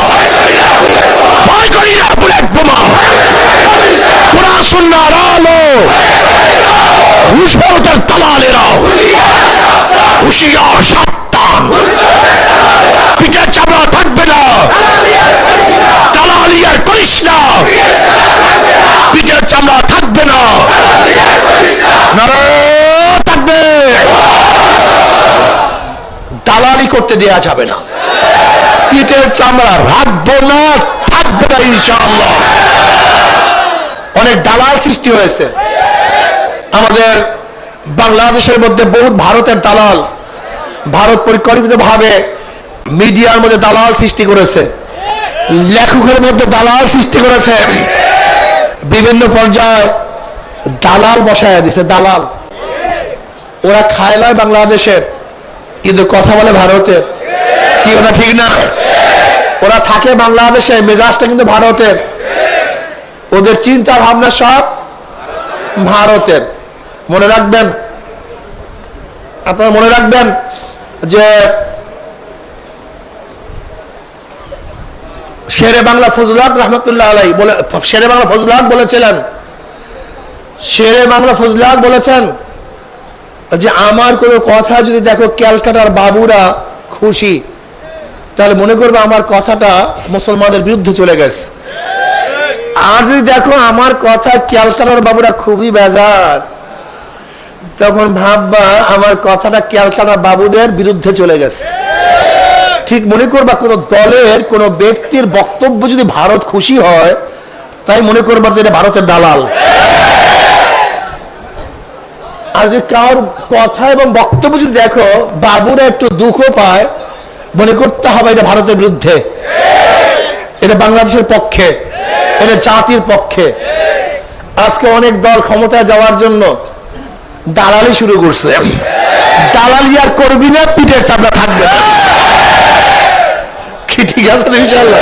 ভয় করি না বুলেট বোমা, কোরআন সুন্নাহর আলো, রুশপরতের দালালেরা হুঁশিয়ার সাবধান, পিঠের চামড়া থাকবে না, দালালি আর করিস না, পিঠের চামড়া থাকবে না। নারায়ে তাকবীর। দালালি করতে দেয়া যাবে না, পিঠের চামড়া রাখবো না, থাকবে না ইনশাআল্লাহ। অনেক দালাল সৃষ্টি হয়েছে আমাদের বাংলাদেশের মধ্যে, বহুত ভারতের দালাল, ভারত পরিকল্পিতভাবে মিডিয়ার মধ্যে দালাল সৃষ্টি করেছে, লেখকের মধ্যে দালাল সৃষ্টি করেছে, বিভিন্ন পর্যায়ে দালাল বসায় দিছে। দালাল ওরা খায় না বাংলাদেশের, কিন্তু কথা বলে ভারতের। কি ওটা ঠিক না? ওরা থাকে বাংলাদেশে, মেজাজটা কিন্তু ভারতের, ওদের চিন্তা ভাবনা সব ভারতের। মনে রাখবেন, আপনারা মনে রাখবেন যে শেরে বাংলা ফজলুল হক রহমতুল্লাহ আলাইহি বলে, শেরে বাংলা ফজলুল হক বলেছিলেন, শেরে বাংলা ফজলুল হক বলেছেন যে আমার কোনো কথা যদি দেখো ক্যালকাটার বাবুরা খুশি, তাহলে মনে করবে আমার কথাটা মুসলমানদের বিরুদ্ধে চলে গেছে। আর যদি দেখো আমার কথা ক্যালকাটার বাবুরা খুবই বেজার, তখন ভাববা আমার কথাটা ক্যালকাটার বাবুদের বিরুদ্ধে চলে গেছে। ঠিক মনে করবা কোন দলের কোন ব্যক্তির বক্তব্য যদি ভারত খুশি হয়, তাই মনে করবা যে এটা ভারতের দালাল। আর যদি কারোর কথা এবং বক্তব্য যদি দেখো বাবুরা একটু দুঃখ পায়, মনে করতে হবে এটা ভারতের বিরুদ্ধে, এটা বাংলাদেশের পক্ষে, এটা জাতির পক্ষে। আজকে অনেক দল ক্ষমতায় যাওয়ার জন্য দালালি শুরু করছে। দালালি আর করবি না, পিঠের চামড়া থাকবে। কি ঠিক আছে ইনশাআল্লাহ?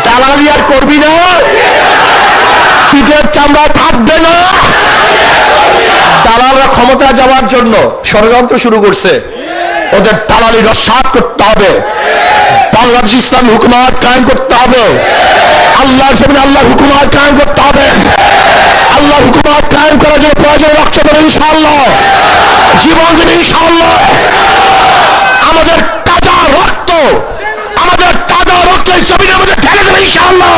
দালালি আর করবি না, পিঠের চামড়া থাকবে না। দালালরা ক্ষমতায় যাওয়ার জন্য ষড়যন্ত্র শুরু করছে, ওদের দালালি রসাদ করতে হবে, বাংলাদেশ ইসলামী হুকুমত কায়েম করতে হবে, আল্লাহর জমিনে আল্লাহর হুকুমত কায়েম করতে হবে। আল্লাহর হুকুমত কায়েম করার জন্য প্রয়োজন রক্ত দেবে ইনশাআল্লাহ, জীবন দেবে ইনশাআল্লাহ। আমাদের তাজা রক্ত, আমাদের তাজা রক্ত এই জমিনের মধ্যে ঢেলে দেবে ইনশাআল্লাহ।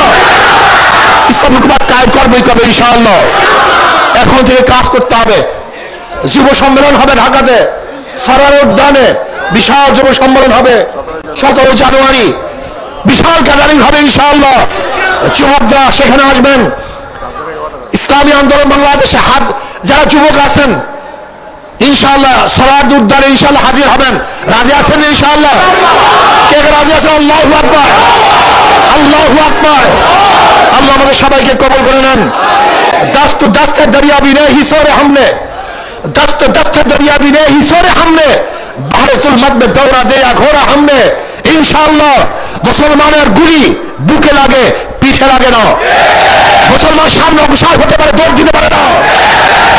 ইসলাম হুকুমত কায়েম করবে ইনশাআল্লাহ। এখন থেকে কাজ করতে হবে। যুব সম্মেলন হবে ঢাকাতে, সরার উদ্যানে বিশাল যুব সম্মেলন হবে 17 জানুয়ারি, বিশাল গ্যাদারিং হবে ইনশাআল্লাহ। যুবকরা সেখানে আসবেন। ইসলামী আন্দোলন বাংলাদেশে যারা যুবক আছেন ইনশাআল্লাহ সরার উদ্যানে ইনশাআল্লাহ হাজির হবেন। রাজি আছেন ইনশাআল্লাহ? কে রাজি আছেন? আল্লাহু আকবার, আল্লাহু আকবার। আল্লাহ আমাদের সবাইকে কবুল করে নেন। दस्त दस्त दरिया भी नहीं सोरे हमने, दस्त दस्त दरिया भी नहीं सोरे हमने, बाहर जुल्मत में दौड़ा दिया घोड़ा हमने। इंशाअल्लाह मुसलमाনের গুলি বুকে লাগে, পিঠে লাগে না। মুসলমান সামনে অগ্রসর হতে পারে, দৌড় দিতে পারে না।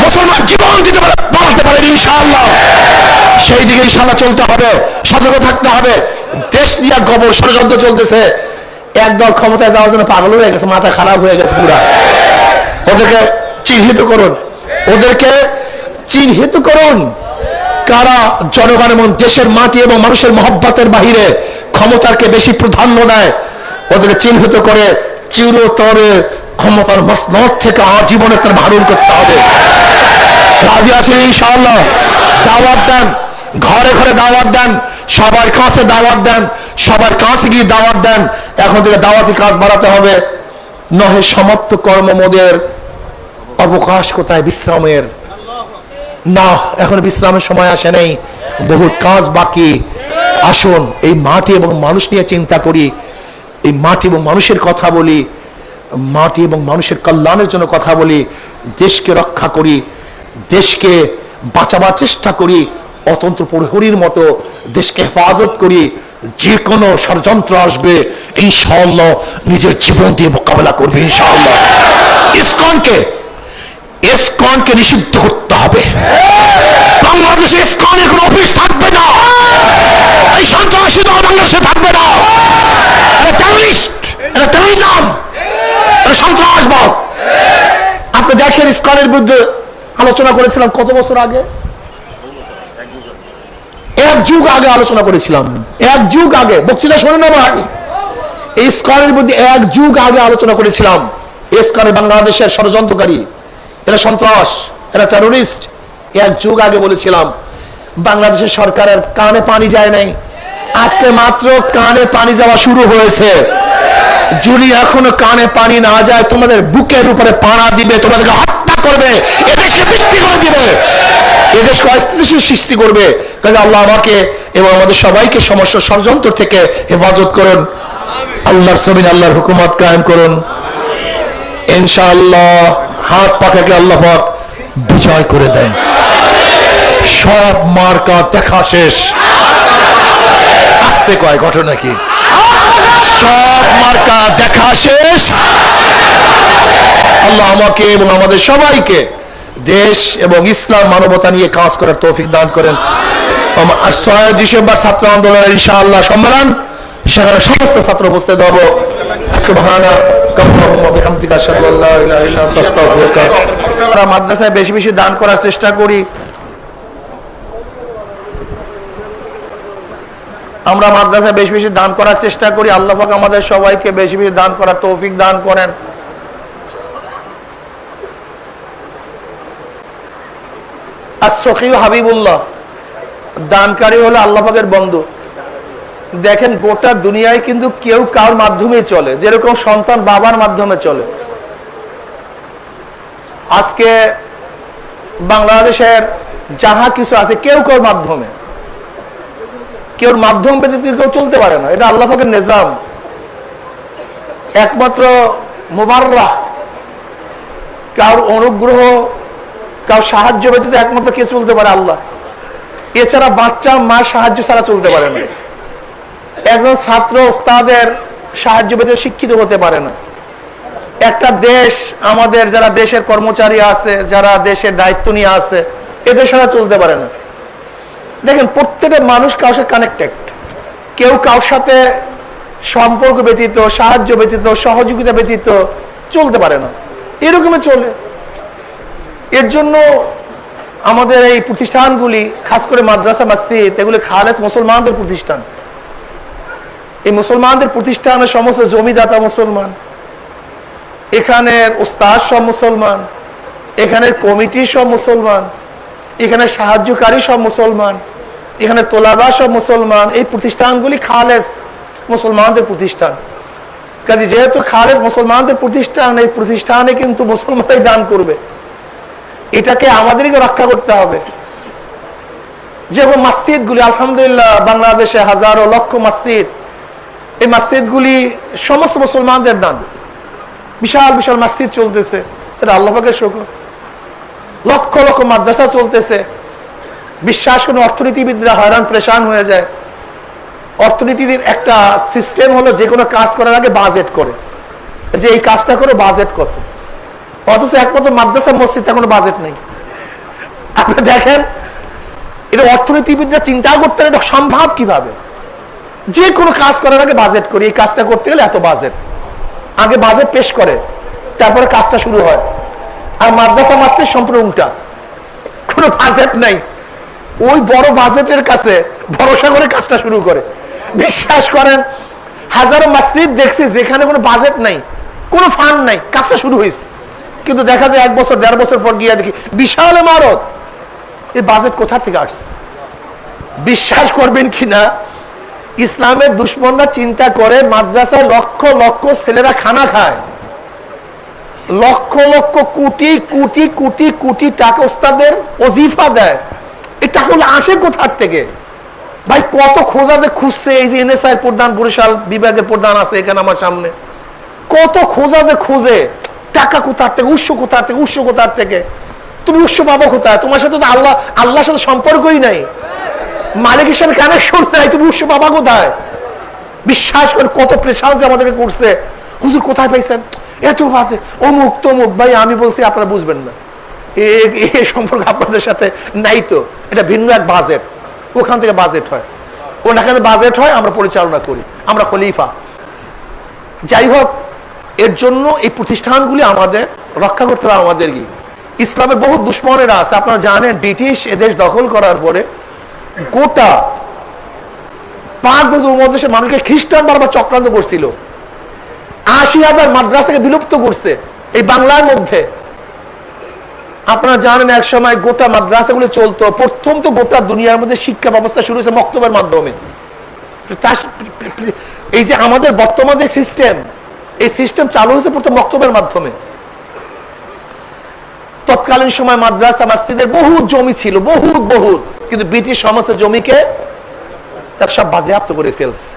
মুসলমান জীবন দিতে পারে, বাঁচতে পারে ইনশাআল্লাহ। সেই দিকে ইনশাআল্লাহ চলতে হবে, সতর্ক থাকতে হবে। দেশ নিয়ে গবর ষড়যন্ত্র চলতেছে। একদল ক্ষমতায় যাওয়ার জন্য পাগল হয়ে গেছে, মাথা খারাপ হয়ে গেছে পুরা। ওদেরকে চিহ্নিত করুন, ওদেরকে চিহ্নিত করুন কারা জনগণ এবং দেশের মাটি এবং মানুষের মহব্বতের বাহিরে ক্ষমতাকে বেশি প্রাধান্য দেয়। ওদেরকে চিহ্নিত করে চিরতরে ক্ষমতার মসনদ থেকে আজীবনে তার ভারণ করতে হবে। রাজি আছেন ইনশাআল্লাহ? দাওয়াত দেন, ঘরে ঘরে দাওয়াত দেন, সবার কাছে দাওয়াত দেন, সবার কাছে গিয়ে দাওয়াত দেন। এখন থেকে দাওয়াতি কাজ বাড়াতে হবে, নহে সমাপ্ত কর্মমোদের অবকাশ কোথায় বিশ্রামের? না, এখন বিশ্রামের সময় আসে নাই, বহুত কাজ বাকি। আসুন এই মাটি এবং মানুষ নিয়ে চিন্তা করি, এই মাটি এবং মানুষের কথা বলি, মাটি এবং মানুষের কল্যাণের জন্য কথা বলি, দেশকে রক্ষা করি, দেশকে বাঁচাবার চেষ্টা করি, অতন্ত্র প্রহরীর মতো দেশকে হেফাজত করি। যে কোনো ষড়যন্ত্র আসবে ইনশাআল্লাহ নিজের জীবন দিয়ে মোকাবেলা করবে ইনশাআল্লাহ। ইসকনকে নিষিদ্ধ করতে হবে। বাংলাদেশে ইসকনের কোনো অফিস থাকবে না, এই সন্ত্রাসী দল বাংলাদেশে থাকবে না। এটা টেররিস্ট, এটা টেররিজম, এটা সন্ত্রাসবাদ। আপনি দেখেন ইসকনের বিরুদ্ধে আলোচনা করেছিলাম কত বছর আগে, এক যুগ আগে আলোচনা করেছিলাম, এক যুগ আগে। বক্তৃতা শোনেন না ভাই, ইসকনের বিরুদ্ধে এক যুগ আগে আলোচনা করেছিলাম। ইসকন বাংলাদেশের ষড়যন্ত্রকারী, এরা সন্ত্রাস, এরা টেররিস্ট। এক যুগ আগে বলেছিলাম। বাংলাদেশের সরকারের কানে পানি যায় নাই, আজকে মাত্র কানে পানি যাওয়া শুরু হয়েছে। যদি এখনো কানে পানি না যায়, তোমাদের বুকের উপরে পাড়া দিবে, তোমাদেরকে হত্যা করবে, এদেশকে বিক্রি করে দিবে, এদেশকে অস্থিতিশীল সৃষ্টি করবে। কাজে আল্লাহ আমাকে এবং আমাদের সবাইকে সমস্ত ষড়যন্ত্র থেকে হেফাজত করুন। আল্লাহর জমিন আল্লাহর হুকুমত কায়েম করুন ইনশাআল্লাহ। হাত পাখাকে আল্লাহ পাক বিজয় করে দেন। সব মার্কা দেখা শেষ। আসতে কয় ঘটনা কি? সব মার্কা দেখা শেষ। আল্লাহ আমাকে এবং আমাদের সবাইকে দেশ এবং ইসলাম মানবতা নিয়ে কাজ করার তৌফিক দান করেন। 6 ডিসেম্বর ছাত্র আন্দোলনের ইনশাআল্লাহ সম্মেলন, সেখানে সমস্ত ছাত্র উপস্থিত হব। আমরা মাদ্রাসায় বেশি বেশি দান করার চেষ্টা করি। আমরা মাদ্রাসায় বেশি বেশি দান করার চেষ্টা করি। আল্লাহ পাক আমাদের সবাইকে বেশি বেশি দান করার তৌফিক দান করেন। আর-সখী হাবিবুল্লাহ, দানকারী হলো আল্লাহ পাকের বন্ধু। দেখেন গোটা দুনিয়ায় কিন্তু কেউ কার মাধ্যমে চলে, যেরকম সন্তান বাবার মাধ্যমে চলে। আজকে বাংলাদেশের যাহা কিছু আছে কেউ কার মাধ্যমে, কেউর মাধ্যম ব্যতীত কেউ চলতে পারে না। এটা আল্লাহ পাকের নিজাম। একমাত্র মুবাররাহ, কার অনুগ্রহ, কার সাহায্য ব্যতীত একমাত্র কে চলতে পারে? আল্লাহ। এছাড়া বাচ্চা মার সাহায্য ছাড়া চলতে পারে না। একজন ছাত্র ওস্তাদের সাহায্য ব্যতীত শিক্ষিত হতে পারে না। একটা দেশ, আমাদের যারা দেশের কর্মচারী আছে, যারা দেশের দায়িত্ব নিয়ে আছে, এদের সাথে চলতে পারে না। দেখেন প্রত্যেকটা মানুষ কারোর সাথে কানেক্টেড। কেউ কারোর সাথে সম্পর্ক ব্যতীত, সাহায্য ব্যতীত, সহযোগিতা ব্যতীত চলতে পারে না। এরকমই চলে। এর জন্য আমাদের এই প্রতিষ্ঠানগুলি, খাস করে মাদ্রাসা, মসজিদ, এগুলি খালেস মুসলমানদের প্রতিষ্ঠান। এই মুসলমানদের প্রতিষ্ঠানের সমস্ত জমিদাতা মুসলমান, এখানের উস্তাদ সব মুসলমান, এখানের কমিটি সব মুসলমান, এখানে সাহায্যকারী সব মুসলমান, এখানে তোলাবা সব মুসলমান। এই প্রতিষ্ঠানগুলি খালেস মুসলমানদের প্রতিষ্ঠান। কাজে যেহেতু খালেস মুসলমানদের প্রতিষ্ঠান, এই প্রতিষ্ঠানে কিন্তু মুসলমানরাই দান করবে। এটাকে আমাদেরকে রক্ষা করতে হবে। যেমন মসজিদগুলি, আলহামদুলিল্লাহ বাংলাদেশে হাজারো লক্ষ মসজিদ, এই মসজিদগুলি সমস্ত মুসলমানদের দান। বিশাল বিশাল মসজিদ চলতেছে, এটা আল্লাহ পাকের শুকর। লক্ষ লক্ষ মাদ্রাসা চলতেছে। বিশ্বাস করে অর্থনীতিবিদরা হয়রান পরেশান হয়ে যায়। অর্থনীতির একটা সিস্টেম হলো, যে কোনো কাজ করার আগে বাজেট করে, যে এই কাজটা করে বাজেট কত। অথচ একমাত্র মাদ্রাসা মসজিদে কোনো বাজেট নেই। আপনি দেখেন, এটা অর্থনীতিবিদরা চিন্তা করতে এটা সম্ভব কিভাবে। যে কোনো কাজ করার আগে বাজেট করি, এই কাজটা করতে গেলে এত বাজেট, আগে বাজেট পেশ করে তারপরে কাজটা শুরু হয়। আর মাদ্রাসা মসজিদ সম্পূর্ণ উল্টা, কোনো বাজেট নাই। ওই বড় বাজেটের কাছে ভরসা করে কাজটা শুরু করে। বিশ্বাস করেন, হাজারো মসজিদ দেখছি যেখানে কোনো বাজেট নাই, কোনো ফান্ড নাই, কাজটা শুরু হয়েছে। কিন্তু দেখা যায় 1 বছর 1.5 বছর পর গিয়ে দেখি বিশাল ইমারত। এই বাজেট কোথা থেকে আসছে? বিশ্বাস করবেন কিনা, ইসলামের দুশ্মনরা চিন্তা করে মাদ্রাসায় লক্ষ লক্ষ ছেলেরা খানা খায়, লক্ষ লক্ষ কোটি কোটি কোটি কোটি টাকা ওস্তাদের ওজিফা দেয়। এই টাকাগুলো আসে কোথার থেকে? ভাই কত খোঁজা যে খুঁজছে। এই যে এনএসআই প্রধান, বরিশাল বিভাগের প্রধান আছে এখানে আমার সামনে, কত খোঁজা যে খুঁজে টাকা কোথার থেকে, উৎস কোথার থেকে, উৎস কোথার থেকে। তুমি উৎস পাবো কোথায়? তোমার সাথে তো আল্লাহর সাথে সম্পর্কই নাই, মালিকের সাথে কানেকশন নাই, তুমি উৎস পাবা কোথায়? বিশ্বাস করে কত প্রেশার যে আমাদেরকে করছে, হুজুর কোথায় পাইছেন, এত বাজে, অমুক তমুক। ভাই আমি বলছি আপনারা বুঝবেন না, এই সম্পর্ক আপনাদের সাথে নাই। তো এটা ভিন্ন এক বাজেট, ওখান থেকে বাজেট হয়, ওখানে বাজেট হয়, আমরা পরিচালনা করি, আমরা খলিফা। যাই হোক, এর জন্য এই প্রতিষ্ঠানগুলি আমাদের রক্ষা করতে হবে। আমাদের কি ইসলামের বহু দুশ্মনেরা আছে, আপনারা জানেন ব্রিটিশ এদেশ দখল করার পরে গোটা পাক উপমহাদেশের মানুষকে খ্রিস্টান বারবার চক্রান্ত করছিল, ৮০,০০০ মাদ্রাসাকে বিলুপ্ত করছে এই বাংলার মধ্যে। আপনারা জানেন এক সময় গোটা মাদ্রাসাগুলো চলতো, প্রথম তো গোটা দুনিয়ার মধ্যে শিক্ষা ব্যবস্থা শুরু হয়েছে মক্তবের মাধ্যমে। এই যে আমাদের বর্তমান যে সিস্টেম, এই সিস্টেম চালু হয়েছে প্রথম মক্তবের মাধ্যমে। তৎকালীন সময় মাদ্রাসা মসজিদের বহুত জমি ছিল, বহুত, কিন্তু ব্রিটিশ সমস্ত জমিকে তার সব বাজেয়াপ্ত করে ফেলছে।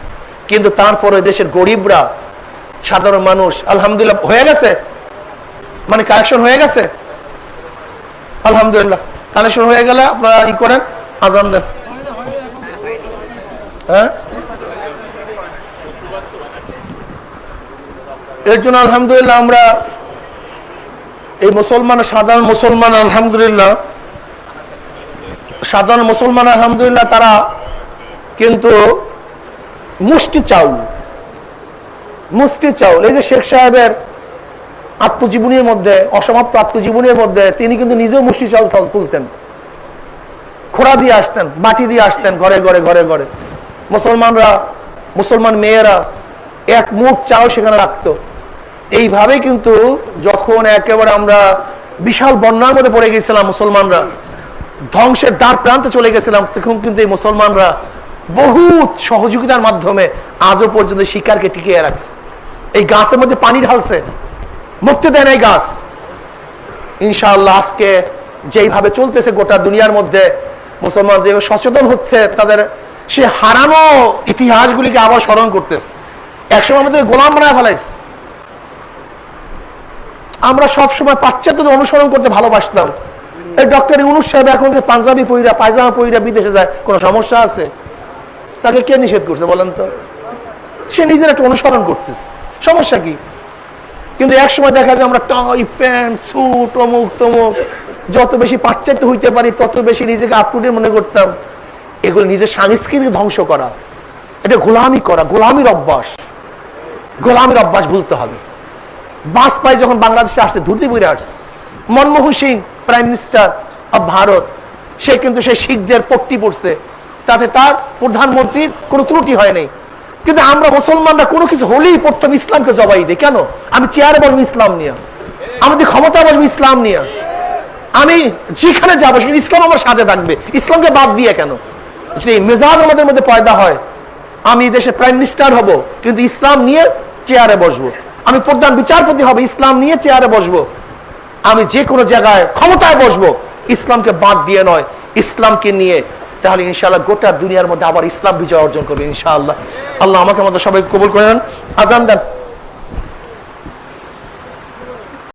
কিন্তু তারপরে দেশের গরিবরা, সাধারণ মানুষ আলহামদুলিল্লাহ হয়ে গেছে, মানে কালেকশন হয়ে গেছে, আলহামদুলিল্লাহ কানেকশন হয়ে গেলে আপনারা ই করেন, আজান দেন। হ্যাঁ, এর জন্য আলহামদুলিল্লাহ আমরা এই মুসলমান, সাধারণ মুসলমান আলহামদুলিল্লাহ, সাধারণ মুসলমান আলহামদুলিল্লাহ তারা কিন্তু মুষ্টি চাউল, এই যে শেখ সাহেবের আত্মজীবনীর মধ্যে, অসমাপ্ত আত্মজীবনীর মধ্যে তিনি কিন্তু নিজেও মুষ্টি চাউল তুলতেন, খোড়া দিয়ে আসতেন, বাটি দিয়ে আসতেন, ঘরে ঘরে মুসলমান মেয়েরা এক মুঠ চাল সেখানে রাখতো। এইভাবে কিন্তু যখন একেবারে আমরা বিশাল বন্যার মধ্যে পড়ে গেছিলাম, মুসলমানরা ধ্বংসের দ্বার প্রান্তে চলে গেছিলাম, তখন কিন্তু এই মুসলমানরা বহুত সহযোগিতার মাধ্যমে আজও পর্যন্ত শিকারকে টিকিয়ে রাখছে। এই গাছের মধ্যে পানি ঢালছে, মরতে দেয় না এই গাছ। ইনশাআল্লাহ আজকে যেইভাবে চলতেছে গোটা দুনিয়ার মধ্যে, মুসলমান যেভাবে সচেতন হচ্ছে, তাদের সে হারানো ইতিহাসগুলিকে আবার স্মরণ করতেছে। একসময় আমাদের গোলাম বানায় ফেলাইছে। আমরা সবসময় পাশ্চাত্যদের অনুসরণ করতে ভালোবাসতাম। এই ডক্টর ইউনূস সাহেব এখন যে পাঞ্জাবি পইরা, পায়জামা পইরা বিদেশে যায়, কোনো সমস্যা আছে? তাকে কে নিষেধ করছে বলেন তো? সে নিজের একটা অনুসরণ করতেছে, সমস্যা কি? কিন্তু এক সময় দেখা যায় আমরা টাই প্যান্ট স্যুট অমুক তমুক, যত বেশি পাশ্চাত্য হইতে পারি তত বেশি নিজেকে আপটুডেট মনে করতাম। এগুলো নিজের সংস্কৃতিকে ধ্বংস করা, এটা গোলামি করা, গোলামির অভ্যাস ভুলতে হবে। বাজপেয়ী যখন বাংলাদেশে আসছে, ধুতি পরে আসছে। Manmohan Singh prime minister of Bharat, সে কিন্তু সেই শিখদের পট্টি পড়ছে, তাতে তার প্রধানমন্ত্রীর কোনো ত্রুটি হয় নাই। কিন্তু আমরা মুসলমানরা কোনো কিছু হলেই প্রথম ইসলামকে জবাই দিই। কেন? আমি চেয়ারে বসবো ইসলাম নিয়ে, আমাদের ক্ষমতা বসবো ইসলাম নিয়ে, আমি যেখানে যাবো সেখানে ইসলাম আমার সাথে থাকবে, ইসলামকে বাদ দিয়ে কেন? যদি এই মেজাজ আমাদের মধ্যে পয়দা হয়, আমি দেশের প্রাইম মিনিস্টার হব কিন্তু ইসলাম নিয়ে চেয়ারে বসবো, আমি প্রধান বিচারপতি হব ইসলাম নিয়ে চেয়ারে বসবো, আমি যে কোনো জায়গায় ক্ষমতায় বসবো ইসলামকে বাদ দিয়ে নয়, ইসলামকে নিয়ে, তাহলে ইনশাআল্লাহ গোটা দুনিয়ার মধ্যে আবার ইসলাম বিজয় অর্জন করবে ইনশাআল্লাহ। আল্লাহ আমাকে আমাদের সবাই কবুল করেন। আজান দেন।